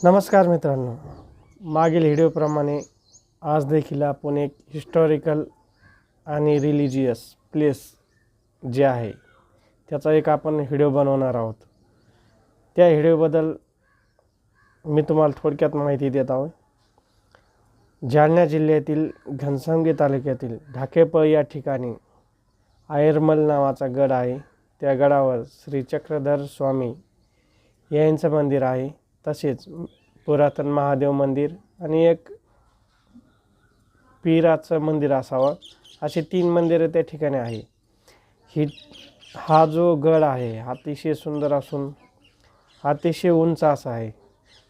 नमस्कार मित्रांनो, मागील व्हिडिओप्रमाणे आज देखील आपण एक हिस्टॉरिकल आणि रिलिजियस प्लेस जे आहे त्याचा एक आपण व्हिडिओ बनवणार आहोत। त्या व्हिडिओबद्दल मी तुम्हाला थोडक्यात माहिती देत आहोत। जालना जिल्ह्यातील घनसावंगी तालुक्यातील ढाकेपळ या ठिकाणी आयरमल नावाचा गड आहे। त्या गडावर श्री चक्रधर स्वामी यांचं मंदिर आहे। तसेच पुरातन महादेव मंदिर आणि एक पीराचं मंदिर असावं, असे 3 मंदिरं त्या ठिकाणी आहे। हा जो गड आहे अतिशय सुंदर असून अतिशय उंच असा आहे।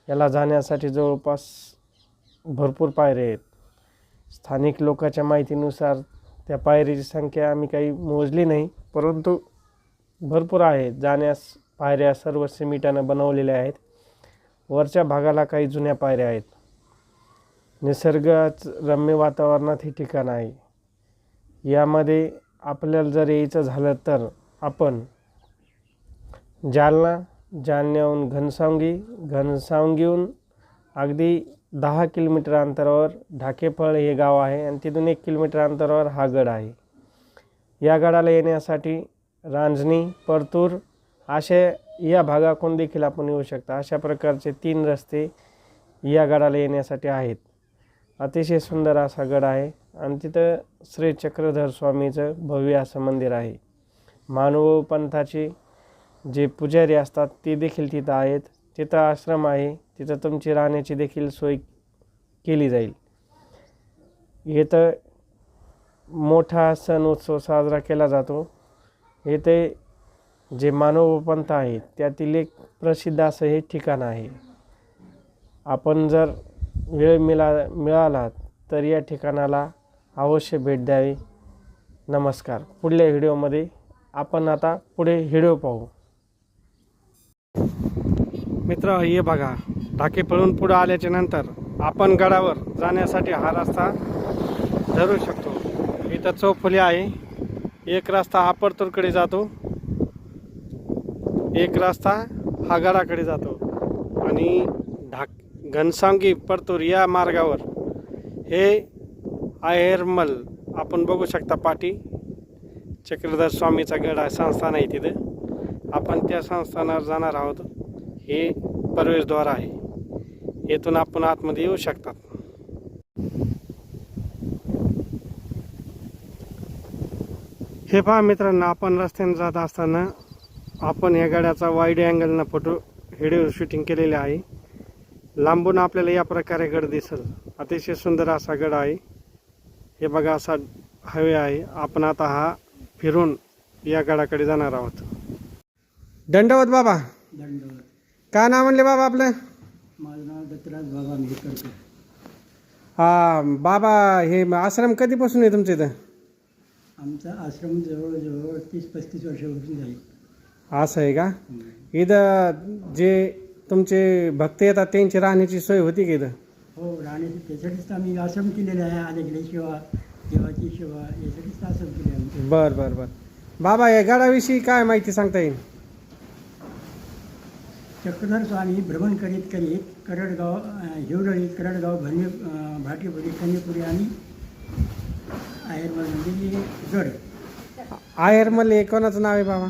याला जाण्यासाठी जवळपास भरपूर पायऱ्या आहेत। स्थानिक लोकांच्या माहितीनुसार त्या पायरीची संख्या आम्ही काही मोजली नाही, परंतु भरपूर आहे। जाण्यास पायऱ्या सर्व सिमेंटानं बनवलेल्या आहेत। वरच्या भागाला काही जुन्या पायऱ्या आहेत। निसर्गाच रम्य वातावरणात हे ठिकाण आहे। यामध्ये आपल्याला जर यायचं झालं तर आपण जालन्याहून घनसावंगीहून अगदी 10 किलोमीटर अंतरावर ढाकेफळ हे गाव आहे आणि तिथून 1 किलोमीटर अंतरावर हा गड आहे। या गडाला येण्यासाठी रांजणी, परतूर असे या भागातून देखील आपण येऊ शकता। अशा प्रकारचे 3 रस्ते या गडाला येण्यासाठी आहेत। अतिशय सुंदर असा गड आहे आणि तिथं श्री चक्रधर स्वामीचं भव्य असं मंदिर आहे। मानव पंथाचे जे पुजारी असतात ते देखील तिथं आहेत। तिथं आश्रम आहे, तिथं तुमची राहण्याची देखील सोय केली जाईल। इथं मोठा सण उत्सव साजरा केला जातो। इथे जे मानव पंथ आहे त्यातील एक प्रसिद्ध असं हे ठिकाण आहे। आपण जर वेळ मिळाला तर या ठिकाणाला अवश्य भेट द्यावी। नमस्कार। पुढल्या व्हिडिओमध्ये आपण आता पुढे व्हिडिओ पाहू। मित्र, हे बघा, ढाकेफळहून पुढे आल्याच्या नंतर आपण गडावर जाण्यासाठी हा रस्ता धरू शकतो। इथं चौफुली आहे। एक रस्ता हा परतूरकडे जातो, एक रस्ता हा गडाकडे जातो आणि घनसावंगी परतूर या मार्गावर हे आयरमल आपण बघू शकता। पाठी चक्रधर स्वामीचा गड आहे, संस्थान आहे। तिथं आपण त्या संस्थानावर जाणार आहोत। हे प्रवेशद्वार आहे, येथून आपण आतमध्ये येऊ शकतात। हे पहा मित्रांनो, आपण रस्त्याने जात असताना आपण या गडाचा वाईड अँगलनं व्हिडिओ शूटिंग केलेले आहे। लांबून आपल्याला या प्रकारे गड दिसेल। अतिशय सुंदर असा गड आहे। हे बघा, असा हायवे आहे। आपण आता हा फिरून या गडाकडे जाणार आहोत। दंडवत बाबा। दंडवत। काय नाव म्हणले बाबा आपलं? माझं नाव दत्तराज बाबा मेहकरकर। हा बाबा, हे आश्रम कधीपासून आहे तुमच्या इथं? आमचा आश्रम जवळजवळ 30-35 वर्षापासून झाली। असं आहे का? इथं जे तुमचे भक्त येतात त्यांची राहण्याची सोय होती की इथं? हो, राहण्याची त्यासाठीच आम्ही आश्रम केलेलं आहे। आलेकडे सेवा, देवाची सेवा यासाठीच आश्रम केले आहे। बरं बरं बरं बाबा, या गडाविषयी काय माहिती सांगता येईल? चक्रधर स्वामी भ्रमण करीत करडगाव, हिवरळी, करडगाव, भाटीपुरी, कन्यापुरी आणि आयरमल म्हणजे गड। आयरमल हे कोणाचं नाव आहे बाबा?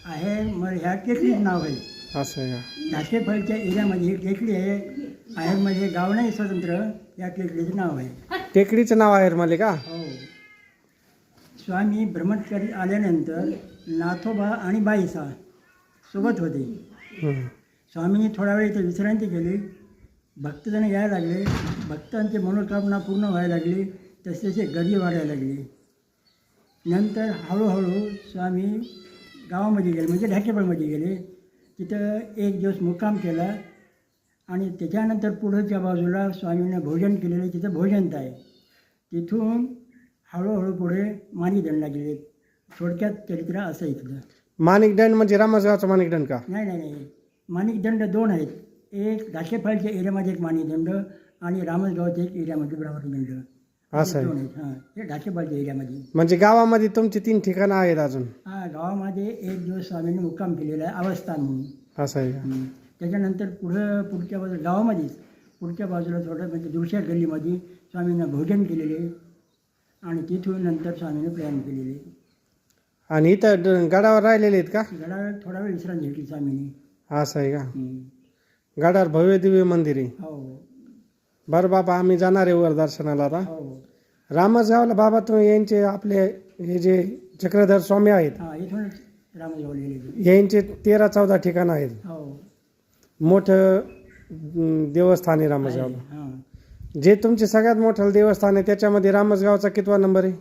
आहेरमल ह्या टेकडीचं नाव आहे। असं आहे का? ढाकेफळच्या एरियामध्ये ही टेकडी आहे। आहेरमल हे गाव नाही स्वतंत्र, या टेकडीचं नाव आहे। टेकडीचं नाव आयरमल आहे का? हो। स्वामी भ्रमण करीत आल्यानंतर नाथोबा आणि बाईसा सोबत होते। स्वामींनी थोडा वेळ इथे विश्रांती केली। भक्तजण यायला लागले, भक्तांची मनोकामना पूर्ण व्हायला लागली, तसे गडी वाढायला लागली। नंतर हळूहळू स्वामी गावामध्ये गेले, म्हणजे ढाकेफळमध्ये गेले। तिथं एक दिवस मुक्काम केला आणि त्याच्यानंतर पुढच्या बाजूला स्वामींना भोजन केलेलं, तिथं भोजनत आहे। तिथून हळूहळू पुढे माणिकदंडला गेले। थोडक्यात चरित्र असं इथलं। माणिकदंड म्हणजे रामसगावचा माणिकदंड का? नाही, माणिकदंड 2 आहेत। एक ढाकेफळच्या एरियामध्ये एक माणिकदंड आणि रामसगावच्या एक एरियामध्ये माणिकदंड, असं आहे? 2 आहेत। हां, हे ढाकेफळच्या एरियामध्ये। म्हणजे गावामध्ये तुमची 3 ठिकाणं आहेत अजून? हां, गावामध्ये एक दिवस स्वामींनी मुक्काम केलेला आहे, अवस्थान म्हणून। असं आहे का? त्याच्यानंतर पुढच्या बाजूला गावामध्येच पुढच्या बाजूला थोडं म्हणजे दुसऱ्या गल्लीमध्ये स्वामींना भोजन केलेले आणि तिथून नंतर स्वामीने प्रयाण केलेले. आणि इथं गडावर राहिलेले आहेत का? गडावर थोडा वेळ विश्रांती घेतली स्वामीने. असं आहे का? गडावर भव्य दिव्य मंदिर आहे. हो बरं बाबा, आम्ही जाणार आहे वर दर्शनाला आता. हो रामसगावला बाबा तुम्ही यांचे आपले हे जे चक्रधर स्वामी आहेत, हां इथूनच रामदेव गेलेले. यांचे 13-14 ठिकाणं आहेत. हो मोठं देवस्थान आहे रामसगावला. हां जे तुमचे सगळ्यात मोठं देवस्थान आहे त्याच्यामध्ये रामसगावचा कितवा नंबर आहे?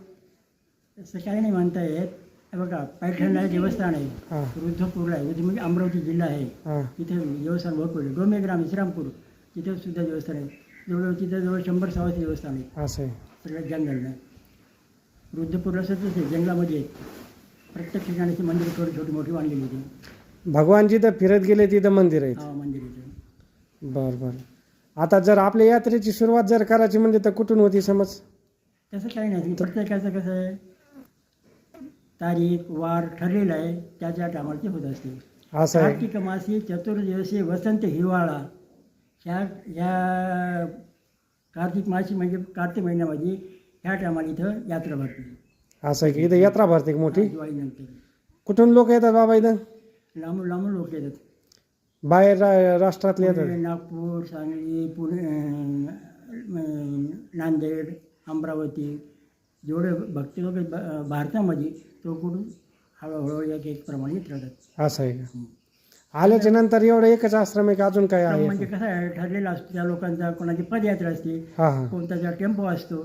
तसं काही नाही म्हणता येत. हे बघा पैठणला देवस्थान आहे, हां रुद्रपूरला आहे, म्हणजे अमरावती जिल्हा आहे, हां तिथे देवस्थान भरपूर आहे. डोमेग्राम इस्लामपूर तिथे सुद्धा देवस्थान आहे. जवळ तिथे जवळ 100-120 देवस्थान आहे असं आहे. सगळ्या जंगलला. रुद्रपूरला सुद्धा ते जंगलामध्ये आहेत. प्रत्येक ठिकाणी ती मंदिरं थोडी छोटी मोठी बांधलेली होती. भगवान जिथं फिरत गेले तिथं मंदिर आहेत. हा मंदिर इथे. बरं बरं. आता जर आपल्या यात्रेची सुरुवात जर करायची म्हणजे तर कुठून होती समज? तसं काही नाही. प्रत्येकाचं कसं आहे तारीख वार ठरलेला आहे, त्याच्या टायमाला ते होत असते. असं आहे. कार्तिक मासी चतुर्दिवसी वसंत हिवाळा ह्या कार्तिक मासी म्हणजे कार्तिक महिन्यामध्ये ह्या टायमाला इथं यात्रा भरते. असं आहे की इथं यात्रा भरते मोठी? दिवाळीनंतर कुठून लोक येतात बाबा इथं? लांबून लांबून लोक येतात. बाहेर राष्ट्रातले येतात? पुणे, नागपूर, सांगली, पुणे, नांदेड, अमरावती जेवढे भक्ती लोक आहेत भारतामध्ये तो कुठून हळूहळू एक प्रमाणे येत राहतात. असं आहे का? आल्याच्या नंतर एवढं एकच आश्रम आहे का अजून काय आहे? म्हणजे कसं आहे ठरलेला असतो त्या लोकांचा. कोणाची पदयात्रा असते, हां हां. कोणताचा टेम्पो असतो.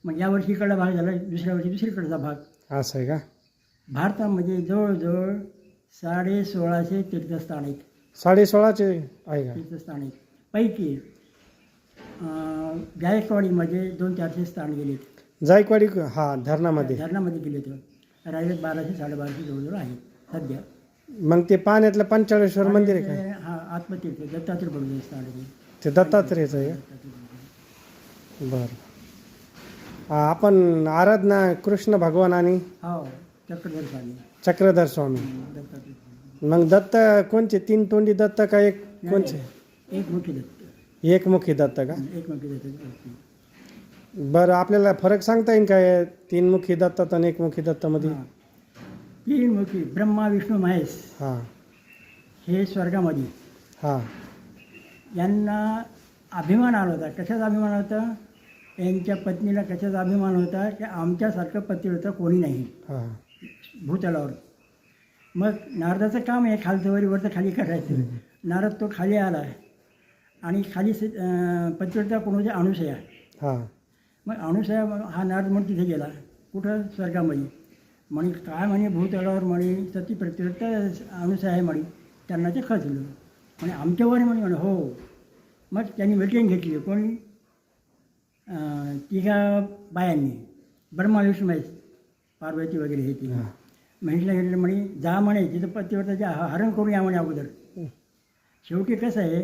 मग या वर्षी इकडला भाग झाला, दुसऱ्या वर्षी दुसरीकडचा भाग. असं आहे का? भारतामध्ये जवळजवळ 1650 तीर्थस्थान आहेत. 16.5 आहे का? तीर्थस्थान आहेत. पैकी जायकवाडीमध्ये 200-400 स्थान गेलेत. जायकवाडी हां धरणामध्ये. धरणामध्ये गेले तर राहिले 1200-1250 जवळजवळ आहेत सध्या. मग ते पाण्यातलं पंचाळेश्वर मंदिर आहे का? हा आत्मतीर्थ दत्तात्रय बघून स्थान आहे ते दत्तात्रेयचं आहे का? बरं. आपण आराधना कृष्ण भगवान आणि हो चक्रधर स्वामी चक्रधर स्वामी. दत्तात्रय. मग दत्त कोणचे? 3 तोंडी दत्त का एक कोणचे? एकमुखी दत्त. एकमुखी दत्त का? एकमुखी दत्त. बरं, आपल्याला फरक सांगता येईल काय 3 मुखी दत्तात आणि एकमुखी दत्तामध्ये? हां. 3 मुखी ब्रह्मा विष्णू महेश हां हे स्वर्गामध्ये. हां यांना अभिमान आला होता. कशाचा अभिमान होता? यांच्या पत्नीला कशाचा अभिमान होता की आमच्यासारखं पतिव्रता कोणी नाही हां भूतलावर. मग नारदाचं काम आहे खालचं वरचं खाली करायचं. नारद तो खाली आला आणि खाली पतिव्रता कोण होते? अनुसया. हां मग अनुसया हा नारद म्हणून तिथे गेला. कुठं? स्वर्गामध्ये. म्हणे काय म्हणे भूतलावर म्हणे सती पतिव्रता अनुसया आहे म्हणे. त्यांना ते खचलं. म्हणे आमच्यावर म्हणे म्हणे हो. मग त्यांनी मीटिंग घेतली. कोणी? तिघा बायांनी ब्रह्मा विष्णू महेश पार्वती वगैरे हे ती म्हटलं घेतलं म्हणे जा म्हणे तिथं पतिव्रताचे हरण करून या म्हणे अगोदर. शेवटी कसं आहे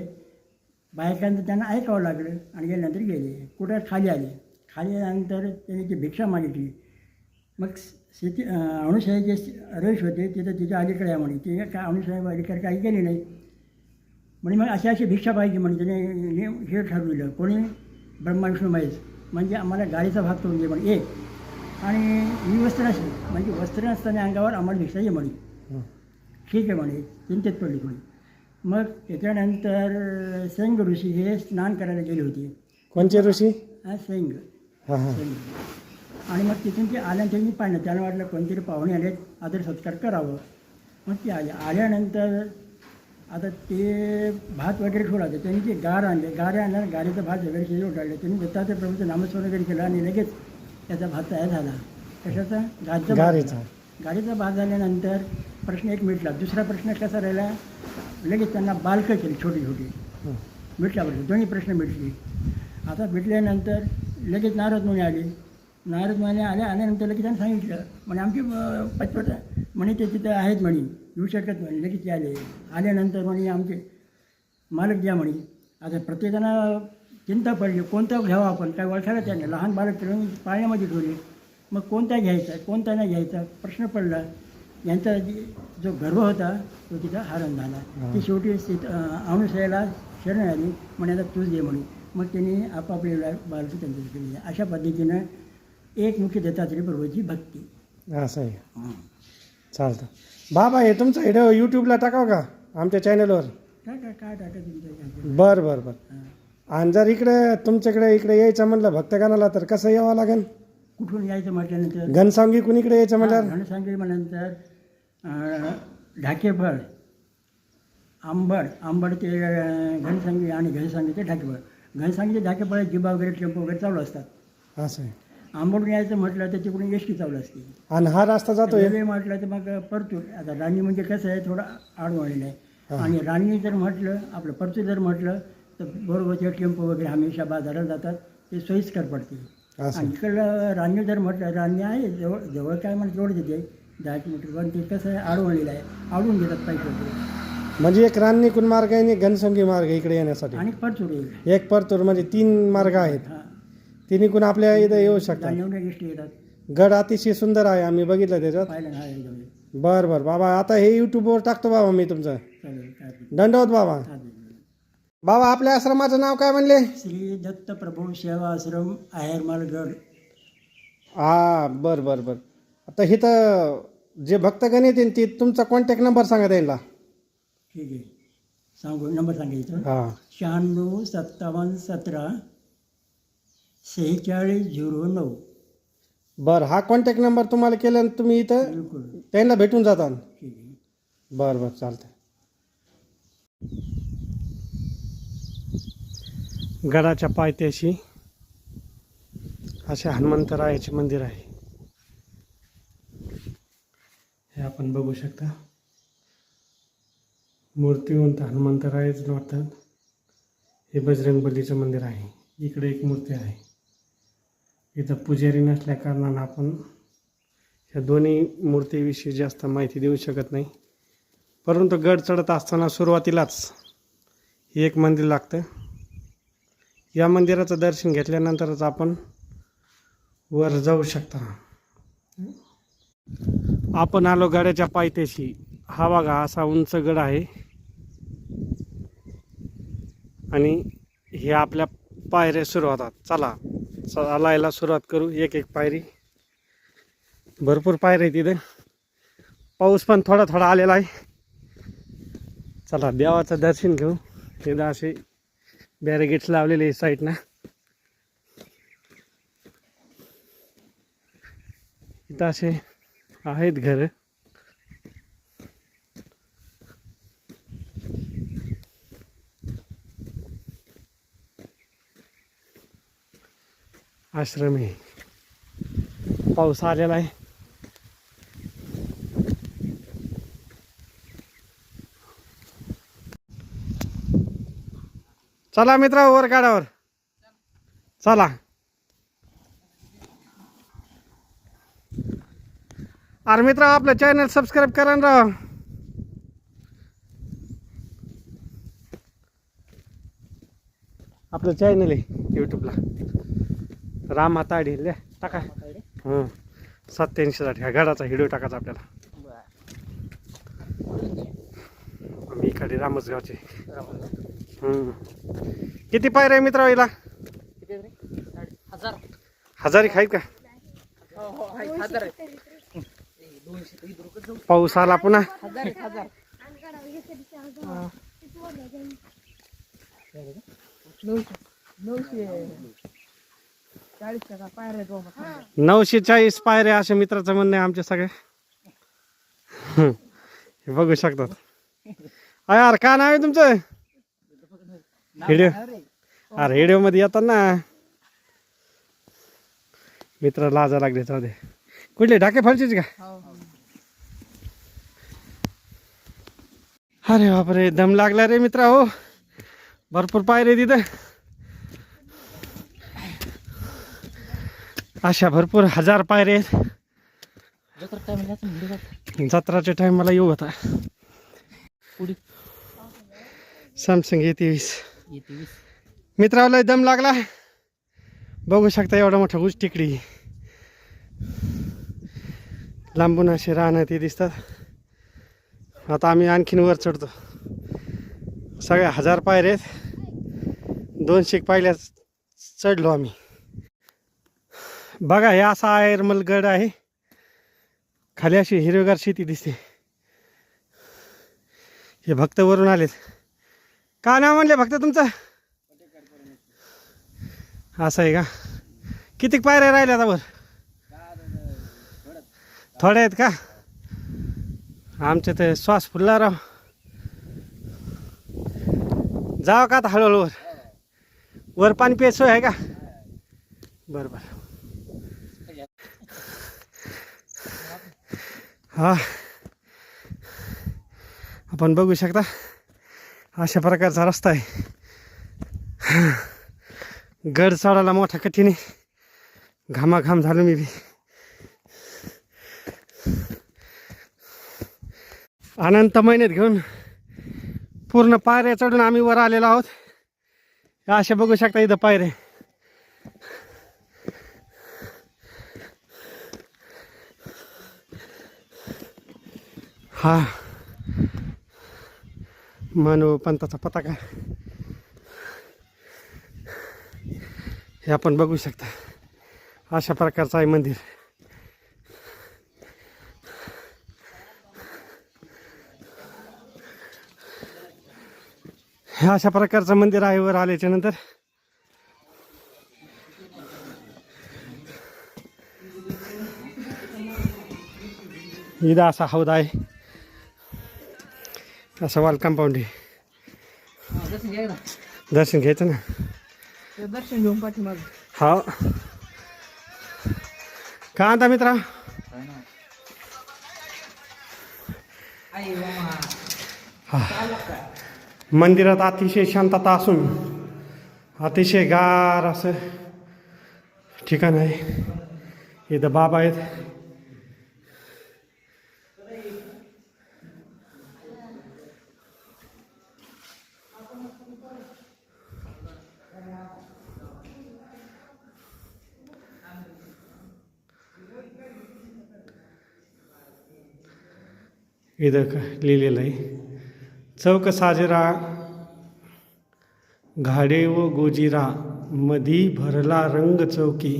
बायकांचं त्यांना ऐकावं लागलं आणि गेल्यानंतर गेले. कुठं? खाली आले. खाली आल्यानंतर त्यांनी ती भिक्षा मागितली. मग शेती अणुसाहेब जे रश होते तिथं तिच्या अलीकडे आहे म्हणे. ते काय अणुसाहेब अलीकडे काही गेले नाही म्हणे. मग अशी भिक्षा पाहिजे म्हणे. त्याने हे ठरविलं. कोणी? ब्रह्मा विष्णू महेश. म्हणजे आम्हाला गाडीचा भाग करून दे म्हणे एक. आणि मी वस्त्र असेल म्हणजे वस्त्र असताना अंगावर आम्हाला भिक्षा ये म्हणे. ठीक आहे म्हणे. चिंतेत पडली कोणी. मग त्याच्यानंतर सेंग ऋषी हे स्नान करायला गेले होते. कोणचे ऋषी? सेंग. हां हां. आणि मग तिथून ते आल्यानंतर त्यांनी पाहिलं. त्यांना वाटलं कोणतरी पाहुणे आले आदर सत्कार करावं. मग ते आल्यानंतर आता ते भात वगैरे ठेवला होता. त्यांनी ते गार आणले. गारे आणल्यावर गारेचा भात वगैरे शिजवून टाकले. त्यांनी दत्तात्रय प्रभूचं नामस्मरण वगैरे केलं आणि लगेच त्याचा भात तयार झाला. कशाचा? गारेचा. गारेचा भात झाल्यानंतर प्रश्न एक मिटला. दुसरा प्रश्न कसा राहिला? लगेच त्यांना बालकं केली छोटी छोटी. मिटल्याबरोबर दोन्ही प्रश्न मिटले. आता मिटल्यानंतर लगेच नारद मुनी आले. नारद मुनी आल्यानंतर लगेच त्यांनी सांगितलं म्हणे आमची पतिव्रता म्हणे ते तिथं आहेत म्हणे येऊ शकत म्हणे. लगेच ते आल्यानंतर म्हणे आमचे मालक द्या म्हणे. आता प्रत्येकानं चिंता पडली कोणता घ्यावा आपण काय ओळखायला त्यांना. लहान बालक ठेवून पाळण्यामध्ये ठेवले. मग कोणता घ्यायचा कोणता नाही घ्यायचा प्रश्न पडला. यांचा जो गर्व होता तो तिचा हरण झाला. ती शेवटी अनुसयाला शरण आली म्हणे आता तूच दे म्हणून. मग त्यांनी आपापली बालकी त्यांची केली. अशा पद्धतीनं एकमुखी दत्तात्रय प्रभूची भक्ती. असं आहे. चालतं बाबा, हे तुमचा व्हिडिओ यूट्यूबला टाकावं का आमच्या चॅनलवर? काय टाका तुमचं. बरं बरं बरं. आणि जर इकडे तुमच्याकडे इकडे यायचं म्हणलं भक्तगणाला तर कसं यावं लागेल? कुठून यायचं म्हटल्यानंतर घनसावंगी कुणीकडे यायचं म्हणल्यावर? घनसावंगी म्हटल्यानंतर ढाकेफळ, आंबड ते घनसावंगी आणि घनसावंगी ते ढाकेफळ. घनसावंगी ते ढाकेफळ जिबा वगैरे टेम्पो वगैरे चालू असतात. असं आहे. आंबडून यायचं म्हटलं तर तिकडून एस टी चालू असते. आणि हा रस्ता जातोय रेल्वे म्हटलं तर मग परतूर. आता राणी म्हणजे कसं आहे थोडं आडवळलेलं आहे. आणि राणी जर म्हटलं आपलं परतूर जर म्हटलं तर बरोबर ते टेम्पो वगैरे हमेशा बाजारात जातात, ते सोयीस्कर पडते. असं. आणि इकडलं राणी जर म्हटलं, राणी आहे जवळ जवळ काय म्हणत तेवढं देते 10 किलोमीटर, पण ते कसं आहे आडवळलेलं आहे, आडून घेतात पैसे वगैरे. म्हणजे एक रान्नीकुन मार्ग आहे आणि एक घनसावंगी मार्ग आहे इकडे येण्यासाठी. आणि परतूर येईल. एक परतूर म्हणजे 3 मार्ग आहेत. हां, तिन्हीकून आपल्या इथं येऊ शकतात. जाणवण्या गोष्टी येतात. गड अतिशय सुंदर आहे, आम्ही बघितलं त्याच्यात. पाहिलं ना एकदम. बरं बरं बाबा, आता हे यूट्यूबवर टाकतो बाबा मी तुमचं. चालेल काय दंडवत बाबा. बाबा, आपल्या आश्रमाचं नाव काय म्हणले? श्री दत्त प्रभू सेवा आश्रम आहेरमालगड. हा बरं बरं बरं. आता इथं जे भक्तगण येतील ते तुमचा कॉन्टॅक्ट नंबर सांगा त्यांना. ठीक आहे, सांगू नंबर सांगायचं. हां 96 57 17 4609. बरं, हा कॉन्टॅक्ट नंबर तुम्हाला केलं तुम्ही इथं बिलकुल त्यांना भेटून जाता. ठीक आहे. बरं बरं चालतं. गडाच्या पायथ्याशी असे हनुमंतरायाचे मंदिर आहे. हे आपण बघू शकता. मूर्तिवंत हनुमंतरायच वाटतात. हे बजरंगबलीचं मंदिर आहे. इकडे एक मूर्ती आहे. इथं पुजारी नसल्या कारणानं आपण ह्या दोन्ही मूर्तीविषयी जास्त माहिती देऊ शकत नाही. परंतु गड चढत असताना सुरुवातीलाच हे एक मंदिर लागतं. या मंदिराचं दर्शन घेतल्यानंतरच आपण वर जाऊ शकता. आपण आलो गडाच्या पायथ्याशी. हा बघा असा उंच गड आहे आणि हे आपल्या पायऱ्या सुरू होतात. चला चालायला सुरुवात करू. एक एक पायरी. भरपूर पायऱ्या तिथे. पाऊस पण थोडा थोडा आलेला आहे. चला देवाचं दर्शन घेऊ. तिथं असे बॅरिगेट्स लावलेले साईडनं. इथं असे आहेत घर. आश्रम आहे. पाऊस आलेला आहे. चला मित्र, वर गाड्यावर चला. अरे मित्र, आपलं चॅनल सबस्क्राईब करा ना राव. आपलं चॅनल आहे यूट्यूबला राम ताडी ले टाका. 87 ह्या गडाचा व्हिडिओ टाकायचा आपल्याला. आम्ही इकडे रामसगावचे. किती पायऱ्या आहे मित्र हिला? 1000 आहेत का? पाऊस आला पुन्हा. नऊशे 40 पायऱ्या अशा मित्राचं म्हणणं आहे आमच्या सगळ्या. हे बघू शकतात. यार काय नाव आहे तुमचं? व्हिडिओ अरे व्हिडिओ मध्ये येतात ना मित्र. लाजा लागले. जाऊ दे. कुठले ढाके फळचेच का? अरे बापरे, दम लागला रे मित्रा. हो भरपूर पायरे तिथं. अशा भरपूर 1000 पायरे आहेत. जत्राच्या टायमाला येऊ होता. सॅमसंग A23 मित्राला दम लागला. बघू शकता एवढा मोठा ऊस टेकडी. लांबून असे राहणं ते दिसतात. आता आम्ही आणखीन वर चढतो. सगळ्या 1000 पायऱ्या आहेत. 200 पायऱ्या चढलो आम्ही. बघा हे असा आयर्मलगड आहे. खाली अशी हिरवेगार शेती दिसते. हे भक्त वरून आलेत. का नाव म्हणले भक्त तुमचं? असं आहे का? किती पायऱ्या राहिल्या आता वर? थोड्या आहेत का? आमच्या तर श्वास फुलला राव. जाव का आता हळूहळू वर? वर पाणी प्यायचं सोय आहे का? बरं बरं. हा आपण बघू शकता अशा प्रकारचा रस्ता आहे. गड चढायला मोठा कठीण आहे. घामाघाम झालो मी बी. अनंत मेहनत घेऊन पूर्ण पायऱ्या चढून आम्ही वर आलेलो आहोत. अशा बघू शकता इथं पायऱ्या. हा मानव पंथाचा पताका हे आपण बघू शकता. अशा प्रकारचं आहे मंदिर. हे अशा प्रकारचं मंदिर आहे. वर आल्याच्या नंतर इथं असा हौद आहे. असं वॉल कंपाऊंड आहे. दर्शन घ्यायचं ना. दर्शन घेऊन पाठीमाग. हा का आता मित्रा? हा मंदिरात अतिशय शांतता असून अतिशय गार असं ठिकाण आहे. इथं बाबा आहेत. इथं लिहिलेलं आहे चौक साजरा घाडे व गोजिरा मधी भरला रंग चौकी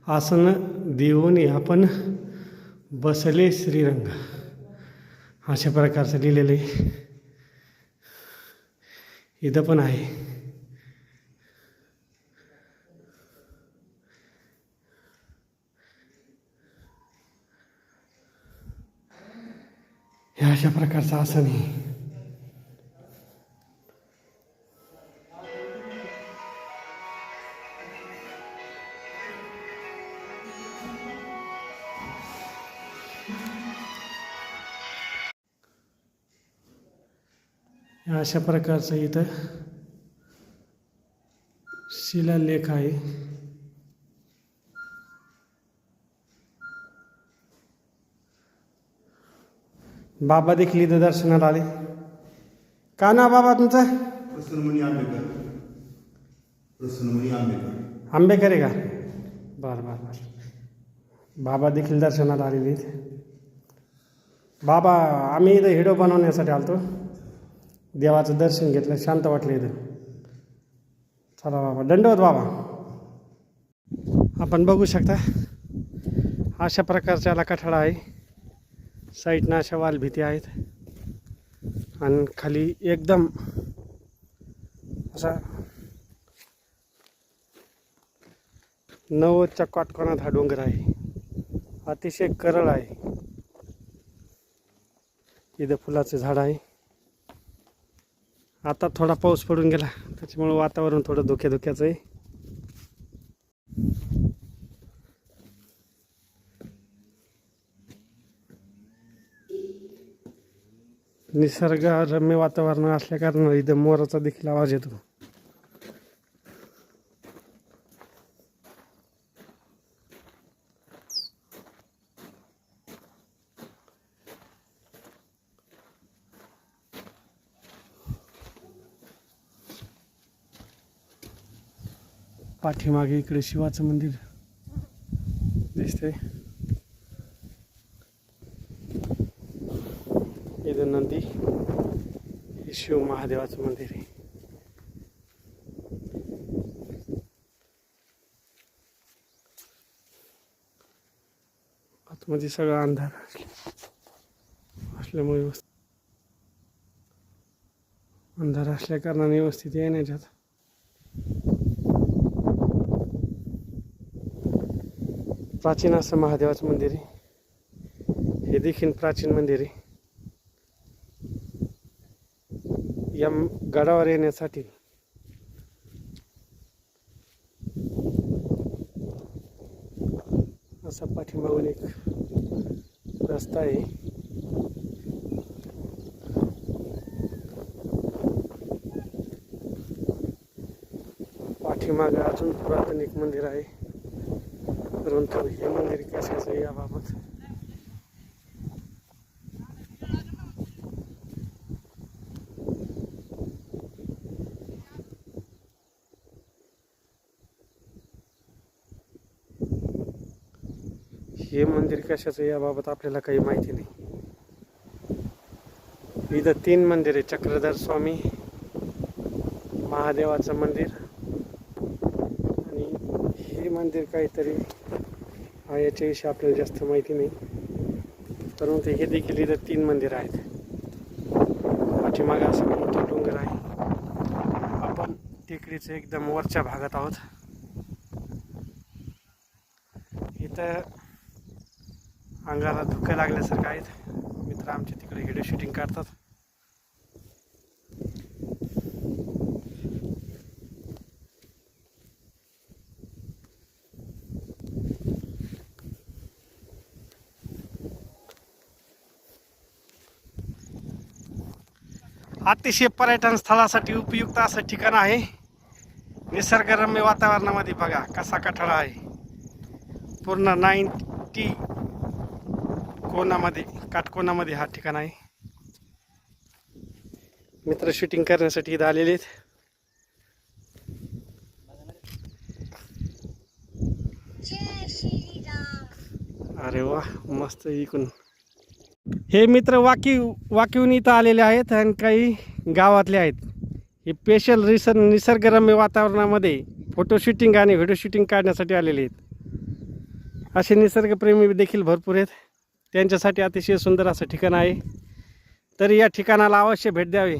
आसन देऊन आपण बसले श्रीरंग. अशा प्रकारचं लिहिलेलं आहे. इथं पण आहे. हे अशा प्रकारचं आसन आहे. अशा प्रकारचं इथं शिलालेख आहे. बाबा देखील इथं दर्शनाला आले. का ना बाबा तुमचं? प्रसन्नमणी आंबेकर. प्रसन्नमणी आंबेकर. आंबेकर आहे का? बरं बरं बरं. बाबा देखील दर्शनाला आलेले आहेत. बाबा आम्ही इथं व्हिडिओ बनवण्यासाठी आलतो. देवाचं दर्शन घेतलं. शांत वाटलं इथं. चला बाबा दंडवत बाबा. आपण बघू शकता अशा प्रकारचा याला कठाडा आहे. साईडनं अशा वालभिती आहेत आणि खाली एकदम असा 90च्या काटकोनात हा डोंगर आहे. अतिशय करळ आहे. इथं फुलाचं झाड आहे. आता थोडा पाऊस पडून गेला त्याच्यामुळे वातावरण थोडं धोक्याचं आहे. निसर्गरम्य वातावरण असल्या कारणानं इथं मोराचा देखील आवाज येतो. पाठीमागे इकडे शिवाचं मंदिर दिसतंय. इथं नंदी, हे शिव महादेवाचं मंदिर आहे. आतमध्ये सगळा अंधार असल्यामुळे अंधार असल्या कारणाने व्यवस्थित येण्याच्यात. प्राचीन असं महादेवाचं मंदिर आहे. हे देखील प्राचीन मंदिर आहे. या गडावर येण्यासाठी असा पाठीमागून एक रस्ता आहे. पाठीमागे अजून पुरातन एक मंदिर आहे. परंतु हे मंदिर कशाचं आहे याबाबत हे मंदिर कशाचं याबाबत आपल्याला काही माहिती नाही. इथं 3 मंदिर आहे. चक्रधर स्वामी, महादेवाचं मंदिर आणि हे मंदिर काहीतरी याच्याविषयी आपल्याला जास्त माहिती नाही. परंतु हे देखील इथं 3 मंदिर आहेत. पाठीमागे असं मोठं डोंगर आहे. आपण टेकडीचं एकदम वरच्या भागात आहोत. इथं अंगाला धुकं लागल्यासारखं आहेत. मित्र आमच्या तिकडे व्हिडिओ शूटिंग करतात. अतिशय पर्यटन स्थळासाठी उपयुक्त असं ठिकाण आहे. निसर्गरम्य वातावरणामध्ये बघा कसा कठाळा आहे. पूर्ण 90 कोणामध्ये काटकोनामध्ये हा ठिकाण आहे. मित्र शूटिंग करण्यासाठी इथं आलेले आहेत. अरे वा मस्त. इकडून हे मित्र वाकीहून इथं आलेले आहेत आणि काही गावातले आहेत. हे स्पेशल निसर्गरम्य वातावरणामध्ये फोटो शूटिंग आणि व्हिडिओ शूटिंग काढण्यासाठी आलेले आहेत. असे निसर्गप्रेमी देखील भरपूर आहेत. त्यांच्यासाठी अतिशय सुंदर असं ठिकाण आहे. तर या ठिकाणाला अवश्य भेट द्यावी.